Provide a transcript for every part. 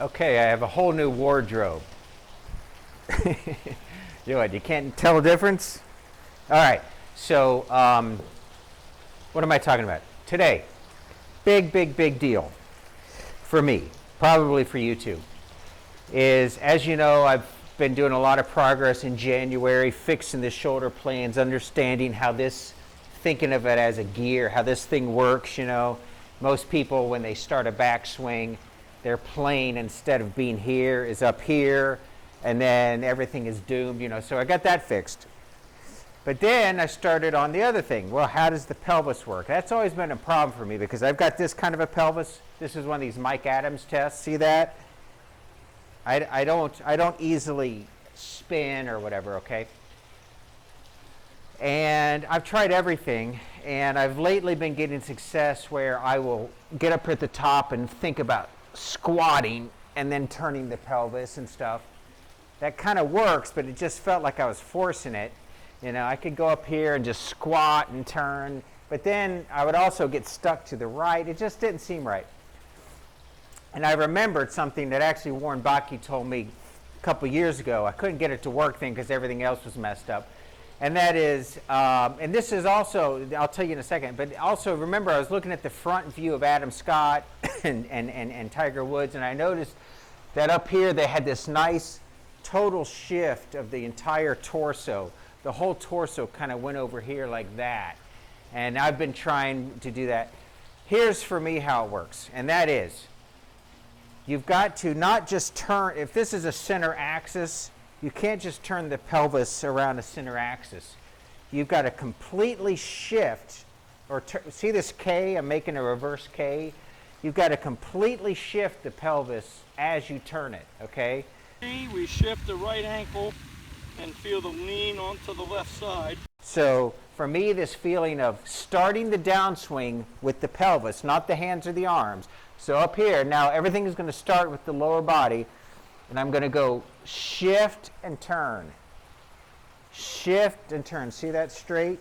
Okay, I have a whole new wardrobe. You can't tell the difference? All right, so what am I talking about? Today, big deal for me, probably for you too, is, as you know, I've been doing a lot of progress in January, fixing the shoulder planes, understanding how this, thinking of it as a gear, how this thing works, you know. Most people, when they start a backswing, their plane, instead of being here, is up here, and then everything is doomed, you know. So I got that fixed. But then I started on the other thing. Well, how does the pelvis work? That's always been a problem for me because I've got this kind of a pelvis. This is one of these Mike Adams tests. See that? I don't easily spin or whatever, okay? And I've tried everything, and I've lately been getting success where I will get up at the top and think about squatting and then turning the pelvis and stuff. That kind of works, but it just felt like I was forcing it. You know, I could go up here and just squat and turn, but then I would also get stuck to the right. It just didn't seem right. And I remembered something that actually Warren Baki told me a couple years ago. I couldn't get it to work then because everything else was messed up. And that is, and this is also, I'll tell you in a second, but also remember I was looking at the front view of Adam Scott and Tiger Woods, and I noticed that up here they had this nice total shift of the entire torso. The whole torso kind of went over here like that. And I've been trying to do that. Here's for me how it works, and that is, you've got to not just turn, if this is a center axis, you can't just turn the pelvis around a center axis. You've got to completely shift, or see this K? I'm making a reverse K. You've got to completely shift the pelvis as you turn it, okay? We shift the right ankle and feel the lean onto the left side. So for me, this feeling of starting the downswing with the pelvis, not the hands or the arms. So up here, now everything is going to start with the lower body, and I'm going to go shift and turn. Shift and turn. See that straight?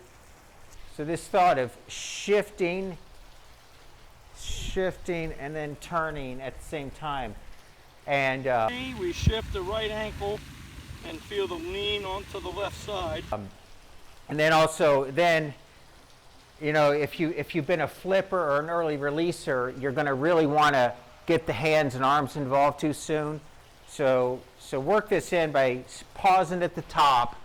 So this thought of shifting, and then turning at the same time. And we shift the right ankle and feel the lean onto the left side. And then also, you know, if you've been a flipper or an early releaser, you're going to really want to get the hands and arms involved too soon. So work this in by pausing at the top,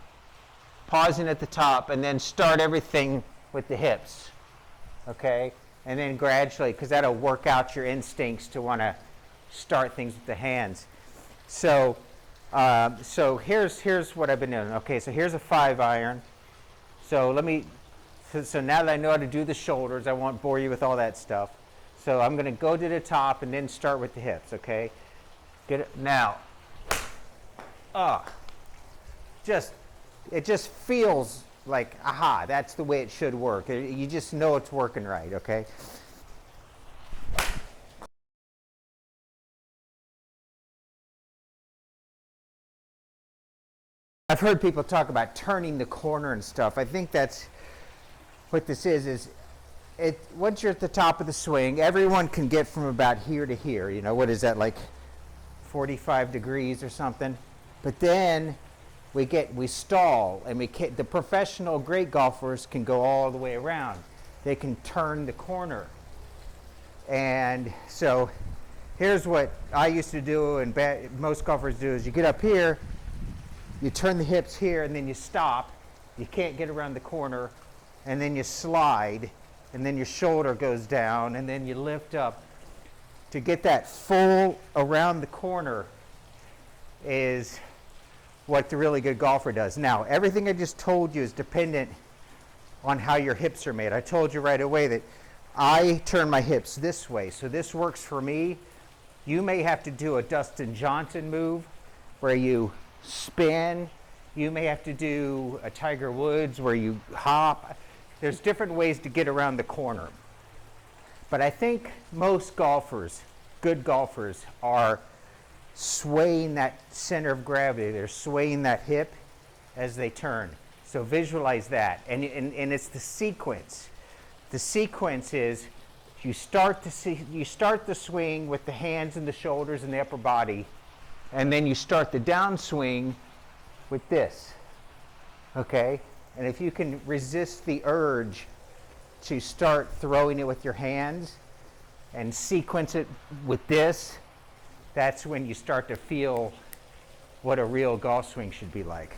and then start everything with the hips, okay? And then gradually, because that'll work out your instincts to want to start things with the hands. So here's what I've been doing. Okay, so here's a 5-iron. So so now that I know how to do the shoulders, I won't bore you with all that stuff. So I'm going to go to the top and then start with the hips, okay? Get it now. It just feels like, aha, that's the way it should work. You just know it's working right, okay? I've heard people talk about turning the corner and stuff. I think that's what this is once you're at the top of the swing, everyone can get from about here to here. You know, what is that, like 45 degrees or something? But then we stall, and the professional great golfers can go all the way around. They can turn the corner. And so here's what I used to do, and most golfers do, is you get up here, you turn the hips here, and then you stop. You can't get around the corner, and then you slide, and then your shoulder goes down, and then you lift up. To get that full around the corner is what the really good golfer does. Now, everything I just told you is dependent on how your hips are made. I told you right away that I turn my hips this way, so this works for me. You may have to do a Dustin Johnson move where you spin. You may have to do a Tiger Woods where you hop. There's different ways to get around the corner. But I think most golfers, good golfers, are swaying that center of gravity. They're swaying that hip as they turn. So visualize that. And it's the sequence. The sequence is You start the swing with the hands and the shoulders and the upper body, and then you start the downswing with this. Okay? And if you can resist the urge to start throwing it with your hands and sequence it with this, that's when you start to feel what a real golf swing should be like.